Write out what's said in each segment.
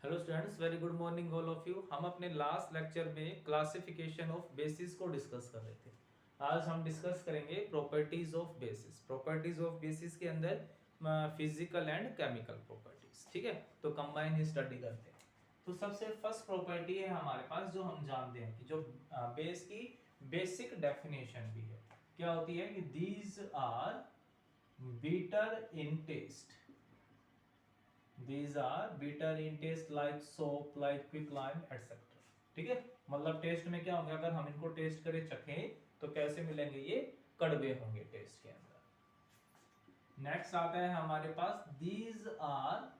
Hello students, very good morning all of you. हम अपने last lecture में classification of basis को discuss कर रहे थे। आज हम डिस्कस करेंगे properties of basis. Properties of basis के अंदर फिजिकल एंड केमिकल प्रॉपर्टीज, ठीक है। तो कंबाइन ही स्टडी करते हैं। तो सबसे फर्स्ट प्रॉपर्टी है हमारे पास जो हम जानते हैं कि जो बेस की बेसिक डेफिनेशन भी है, क्या होती है कि these are bitter in taste. These are bitter in taste like soap, like quicklime, etc. ठीक है, मतलब टेस्ट में क्या होंगे, अगर हम इनको टेस्ट करें, चखें, तो कैसे मिलेंगे, ये कड़वे होंगे टेस्ट के अंदर। नेक्स्ट आता है हमारे पास these are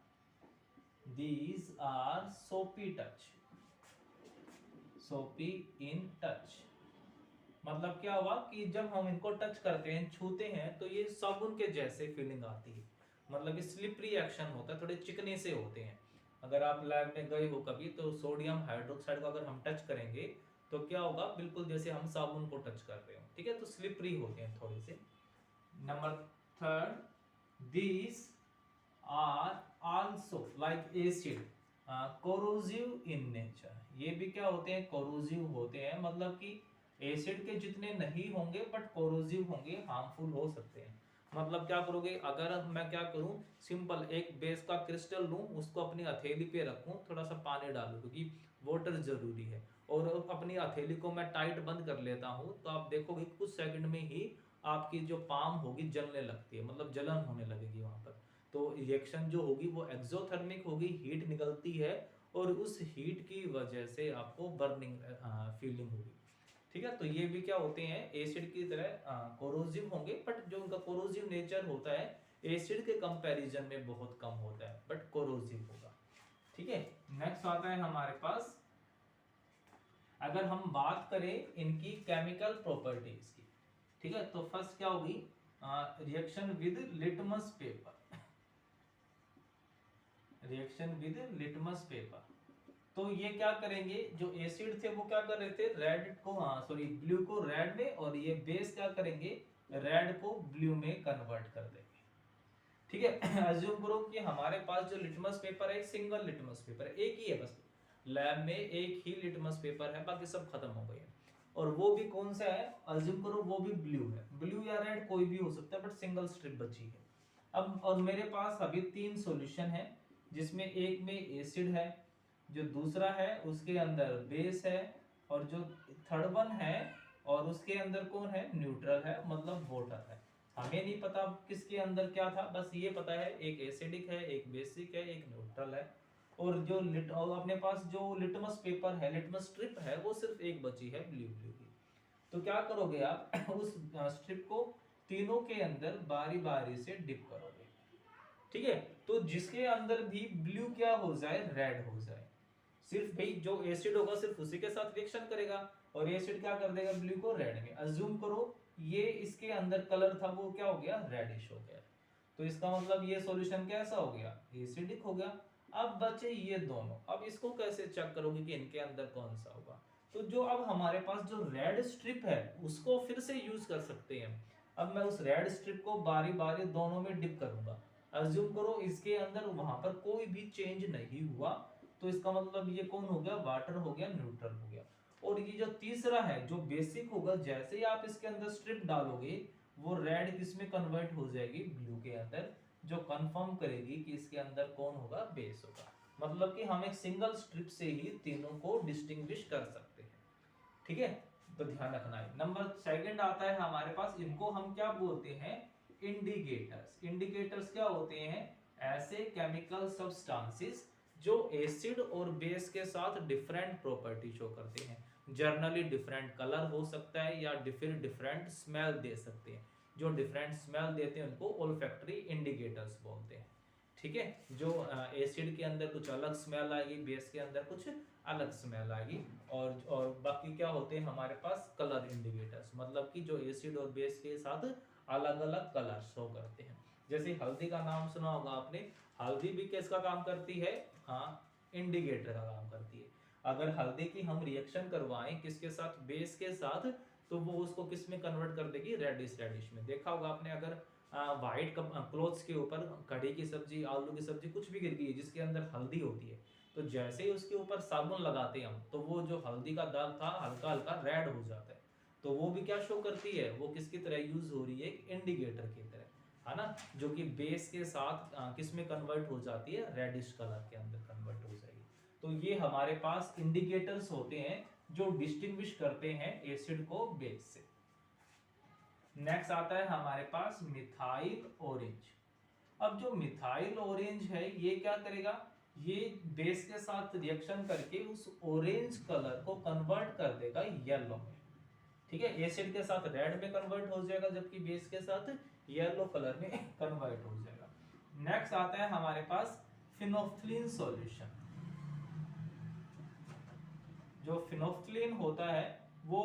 soapy touch, soapy in touch। मतलब क्या हुआ कि जब हम इनको टच करते हैं, छूते हैं, तो ये साबुन के जैसे फीलिंग आती है। मतलब स्लिपरी एक्शन होता है, थोड़े चिकने से होते हैं। अगर आप लैब में गए हो कभी, तो सोडियम हाइड्रोक्साइड को अगर हम टच करेंगे तो क्या होगा, बिल्कुल जैसे हम साबुन को टच कर रहे हो, ठीक है। तो स्लिपरी होते हैं थोड़े से। Number third, these are also like acid corrosive in nature. ये भी क्या होते हैं, कोरोजिव होते हैं। मतलब कि एसिड के जितने नहीं होंगे बट कोरोजिव होंगे, हार्मफुल हो सकते हैं। मतलब क्या करोगे, अगर मैं क्या करूं, सिंपल एक बेस का क्रिस्टल लूं, उसको अपनी हथेली पे रखूं, थोड़ा सा पानी डालूं क्योंकि वाटर जरूरी है, और अपनी हथेली को मैं टाइट बंद कर लेता हूं, तो आप देखोगे कुछ सेकंड में ही आपकी जो पाम होगी जलने लगती है, मतलब जलन होने लगेगी वहां पर। तो रिएक्शन जो होगी वो एक्सोथर्मिक होगी, हीट निकलती है, और उस हीट की वजह से आपको बर्निंग फीलिंग होगी, ठीक है। तो ये भी क्या होते हैं, एसिड की तरह कोरोजिव होंगे, बट जो उनका कोरोजिव नेचर होता है एसिड के कंपैरिजन में बहुत कम होता है, बट कोरोजिव होगा, ठीक है। नेक्स्ट आता है हमारे पास, अगर हम बात करें इनकी केमिकल प्रॉपर्टीज की, ठीक है, तो फर्स्ट क्या होगी, reaction with litmus paper. Reaction with litmus paper, तो ये क्या करेंगे, जो एसिड थे वो क्या कर रहे थे, रेड को, सॉरी, ब्लू को रेड में, और ये बेस क्या करेंगे, रेड को ब्लू में कन्वर्ट कर देंगे, ठीक है। अज्यूम करो कि हमारे पास जो लिटमस पेपर है, एक सिंगल लिटमस पेपर है, एक ही है बस, लैब में एक ही लिटमस पेपर है, बाकी सब खत्म हो गए हैं। और वो भी कौन सा है, अज्यूम करो वो भी ब्लू है, ब्लू या रेड कोई भी हो सकता है, बट सिंगल स्ट्रिप बची है। अब और मेरे पास अभी तीन सॉल्यूशन है, जिसमें एक में एसिड है, जो दूसरा है उसके अंदर बेस है, और जो थर्ड वन है और उसके अंदर कौन है, न्यूट्रल है, मतलब वाटर है। हमें नहीं पता किसके अंदर क्या था, बस ये पता है एक एसिडिक है, एक बेसिक है, एक न्यूट्रल है। और जो और अपने पास जो लिटमस पेपर है, लिटमस स्ट्रिप है, वो सिर्फ एक बची है, ब्लू ब्लू की। तो क्या करोगे आप, उस स्ट्रिप को तीनों के अंदर बारी बारी से डिप करोगे, ठीक है। तो जिसके अंदर भी ब्लू क्या हो जाए, रेड हो जाए। सिर्फ भाई जो एसिड होगा सिर्फ उसी के साथ रिएक्शन करेगा, और एसिड क्या कर देगा, ब्लू को रेड में। अज्यूम करो ये इसके अंदर कलर था, वो क्या हो गया, रेडिश हो गया। तो इसका मतलब ये सॉल्यूशन कैसा हो गया, एसिडिक हो गया। अब बचे ये दोनों, अब इसको कैसे चेक करोगे कि इनके अंदर कौन सा होगा। तो जो अब हमारे पास जो रेड स्ट्रिप है उसको फिर से यूज कर सकते हैं। अब मैं उस रेड स्ट्रिप को बारी बारी दोनों में डिप करूंगा। अज्यूम करो इसके अंदर वहां पर कोई भी चेंज नहीं हुआ, तो इसका मतलब ये कौन हो गया, वाटर हो गया, न्यूट्रल हो गया। और ये जो तीसरा है जो बेसिक होगा, जैसे ही आप इसके अंदर स्ट्रिप डालोगे, वो रेड किस में कन्वर्ट हो जाएगी, ब्लू के अंदर, जो कंफर्म करेगी कि इसके अंदर कौन होगा, बेस होगा। मतलब कि हम एक सिंगल स्ट्रिप से ही तीनों को डिस्टिंग्विश कर सकते हैं, ठीक है। तो ध्यान रखना है। नंबर सेकंड आता है हमारे पास, इनको हम क्या बोलते हैं, इंडिकेटर्स। इंडिकेटर्स क्या होते हैं, ऐसे केमिकल सब्सटेंसेस जो एसिड और बेस के साथ डिफरेंट प्रॉपर्टी शो करते हैं। जर्नली डिफरेंट कलर हो सकता है, या फिर डिफरेंट स्मेल दे सकते हैं। जो डिफरेंट स्मेल देते हैं उनको ओल्फैक्टरी इंडिकेटर्स बोलते हैं, ठीक है। जो एसिड के अंदर कुछ अलग स्मेल आएगी, बेस के अंदर कुछ अलग स्मेल आएगी। और बाकी क्या होते हैं हमारे पास, कलर इंडिकेटर्स, मतलब कि जो एसिड और बेस के साथ अलग अलग कलर शो करते हैं। जैसे हल्दी का नाम सुना होगा आपने, हल्दी भी किसका काम करती है, हाँ, इंडिकेटर का काम करती है। अगर हल्दी की हम रिएक्शन करवाएं किसके साथ, बेस के साथ, तो वो उसको किस में कन्वर्ट कर देगी, रेडिश रेडिश में। देखा होगा आपने, अगर व्हाइट क्लोथ्स के ऊपर कढ़ी की सब्जी, आलू की सब्जी कुछ भी गिर गई है जिसके अंदर हल्दी होती है, तो जैसे ही उसके ऊपर साबुन लगाते हैं हम, तो वो जो हल्दी का दाग था हल्का हल्का रेड हो जाता है। तो वो भी क्या शो करती है, वो किसकी तरह यूज हो रही है, एक इंडिकेटर की तरह, है ना, जो कि बेस के साथ किस में कन्वर्ट हो जाती है, रेडिश कलर के अंदर कन्वर्ट हो जाएगी। तो ये हमारे पास इंडिकेटर्स होते हैं जो डिस्टिंग्विश करते हैं एसिड को बेस से। नेक्स्ट आता है हमारे पास मिथाइल ऑरेंज। अब जो मिथाइल ऑरेंज है ये क्या करेगा, ये बेस के साथ रिएक्शन करके उस ऑरेंज कलर को कन्वर्ट कर देगा येलो में। ठीक है, एसिड के साथ रेड में कन्वर्ट हो जाएगा, जबकि बेस के साथ येलो कलर में कन्वर्ट हो जाएगा। नेक्स्ट आता है हमारे पास फिनोफ्थलीन सॉल्यूशन। जो फिनोफ्थलीन होता है वो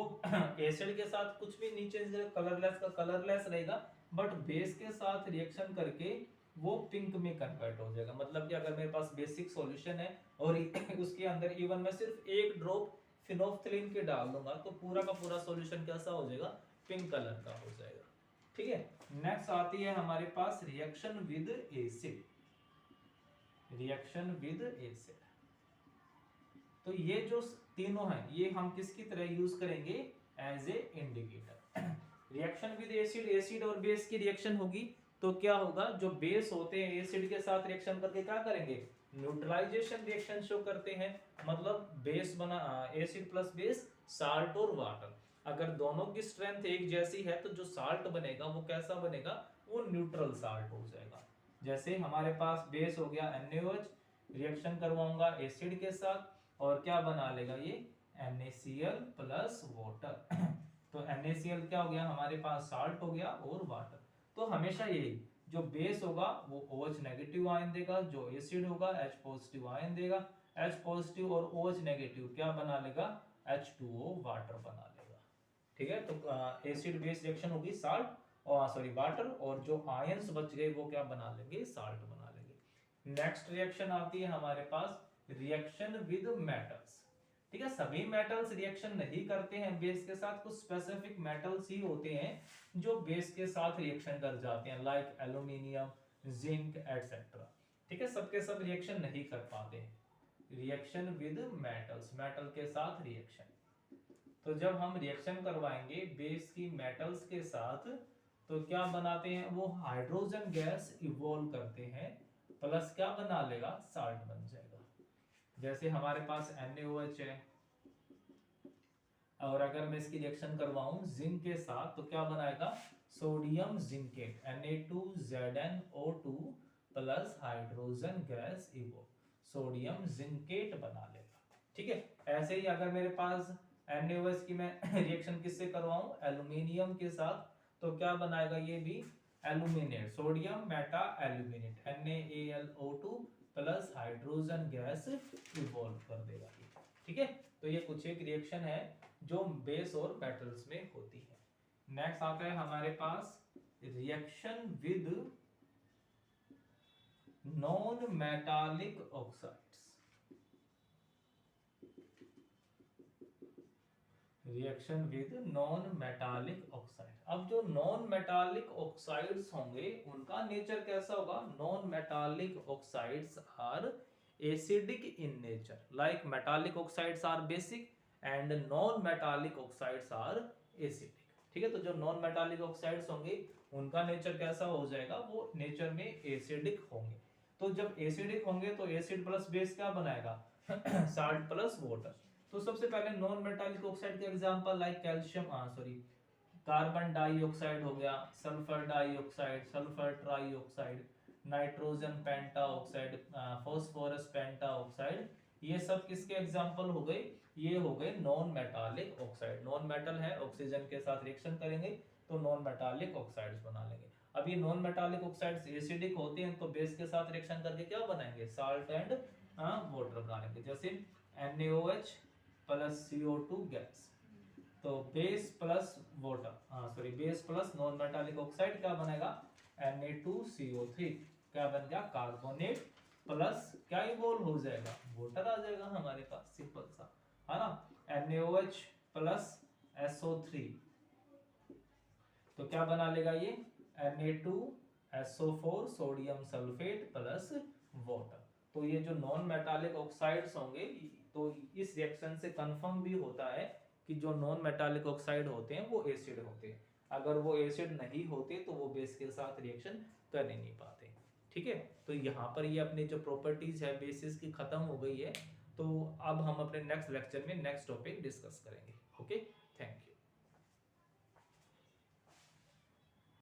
एसिड के साथ कुछ भी नीचे कलरलेस का कलरलेस रहेगा, बट बेस के साथ रिएक्शन करके वो पिंक में कन्वर्ट हो जाएगा। मतलब कि अगर मेरे पास बेसिक सॉल्यूशन है और उसके अंदर इवन मैं सिर्फ एक ड्रॉप फिनोफ्थलीन के डाल दूंगा तो पूरा का पूरा सॉल्यूशन कैसा हो जाएगा, पिंक कलर का हो जाएगा। ठीक है, नेक्स्ट आती है हमारे पास reaction with acid. Reaction with acid, तो ये जो तीनों हैं ये हम किसकी तरह यूज करेंगे, as a indicator. Reaction with acid, acid और बेस की रिएक्शन होगी तो क्या होगा, जो बेस होते हैं एसिड के साथ रिएक्शन करके क्या करेंगे, न्यूट्रलाइजेशन रिएक्शन शो करते हैं। मतलब बेस बना एसिड प्लस बेस साल्ट और वाटर, अगर दोनों की स्ट्रेंथ एक जैसी है तो जो साल्ट बनेगा वो कैसा बनेगा, वो न्यूट्रल साल्ट हो जाएगा। जैसे हमारे पास बेस हो गया NaOH, रिएक्शन करवाऊंगा एसिड के साथ और क्या बना लेगा ये NaCl प्लस वाटर। तो NaCl क्या हो गया हमारे पास, साल्ट हो गया और वाटर। तो हमेशा यही, जो बेस होगा वो OH नेगेटिव आयन देगा, जो एसिड होगा H पॉजिटिव आयन देगा, H पॉजिटिव और OH नेगेटिव क्या बना लेगा, H2O वाटर बना लेगा। ठीक है, तो एसिड बेस रिएक्शन होगी साल्ट और सॉरी वाटर, और जो आयंस बच गए वो क्या बना लेंगे, साल्ट बना लेंगे। नेक्स्ट रिएक्शन आती है हमारे पास रिएक्शन विद मेटल्स। ठीक है, सभी मेटल्स रिएक्शन नहीं करते हैं बेस के साथ, कुछ स्पेसिफिक मेटल्स ही होते हैं जो बेस के साथ रिएक्शन कर जाते हैं, लाइक एल्यूमिनियम, जिंक एटसेट्रा। ठीक है, सबके सब रिएक्शन नहीं कर पाते हैं। रिएक्शन विद मेटल्स, मेटल के साथ रिएक्शन। तो जब हम रिएक्शन करवाएंगे बेस की मेटल्स के साथ तो क्या बनाते हैं, वो हाइड्रोजन गैस इवॉल्व करते हैं, प्लस क्या बना लेगा, साल्ट बन जाएगा। जैसे हमारे पास NaOH है, और अगर मैं इसकी रिएक्शन करवाऊं जिंक के साथ तो क्या बनाएगा, sodium zincate, Na2ZnO2 plus hydrogen gas इवो, सोडियम जिंकेट बना लेगा। ठीक है, ऐसे ही अगर मेरे पास NaOH की मैं रिएक्शन किससे करवाऊं, एल्यूमिनियम के साथ, तो क्या बनाएगा ये भी aluminate, sodium Meta aluminate, NaAlO2 plus hydrogen gas evolve कर देगा। ठीक है, तो ये कुछ एक रिएक्शन है जो बेस और मेटल्स में होती है। नेक्स्ट आता है हमारे पास reaction with non metallic oxides. Reaction with non metallic oxide. अब जो नॉन मेटालिक ऑक्साइड्स होंगे उनका नेचर कैसा होगा, non metallic oxides are acidic in nature, like metallic oxides are basic and non metallic oxides are acidic. ठीक है, तो जो नॉन मेटालिक ऑक्साइड्स होंगे उनका नेचर कैसा हो जाएगा, वो नेचर में एसिडिक होंगे। तो जब एसिडिक होंगे तो एसिड प्लस बेस क्या बनाएगा, साल्ट प्लस वाटर। तो सबसे पहले नॉन मेटालिक ऑक्साइड के example like calcium sorry carbon dioxide हो गया, sulphur dioxide, sulphur trioxide, nitrogen pentoxide, phosphorus pentoxide, ये सब किसके एग्जांपल हो गए, ये हो गए non metallic oxide. Non metal है, ऑक्सीजन के साथ रिएक्शन करेंगे तो नॉन मेटालिक ऑक्साइड्स बना लेंगे। अब ये नॉन मेटालिक ऑक्साइड्स एसिडिक होते हैं तो बेस के साथ रिएक्शन करके क्या बनाएंगे, साल्ट एंड वाटर बना लेंगे। जैसे NaOH प्लस CO2 गैस, तो base plus water sorry base plus non metallic oxide क्या बनेगा, Na2CO3 क्या बन गया, कार्बोनेट प्लस क्या इवॉल्व हो जाएगा, वाटर आ जाएगा हमारे पास, सिंपल सा है ना। NaOH प्लस SO3 तो क्या बना लेगा ये Na2SO4 sodium sulphate plus water. तो ये जो नॉन मेटालिक ऑक्साइड्स होंगे, तो इस रिएक्शन से कंफर्म भी होता है कि जो नॉन मेटालिक ऑक्साइड होते हैं वो एसिड होते हैं। अगर वो एसिड नहीं होते तो वो बेस के साथ रिएक्शन कर ही नहीं पाते। ठीक है, तो यहाँ पर ये अपनी जो प्रॉपर्टीज है बेसिस की खत्म हो गई है। तो अब हम अपने नेक्स्ट लेक्चर में नेक्स्ट टॉपिक डिस्कस करेंगे। Okay, thank you.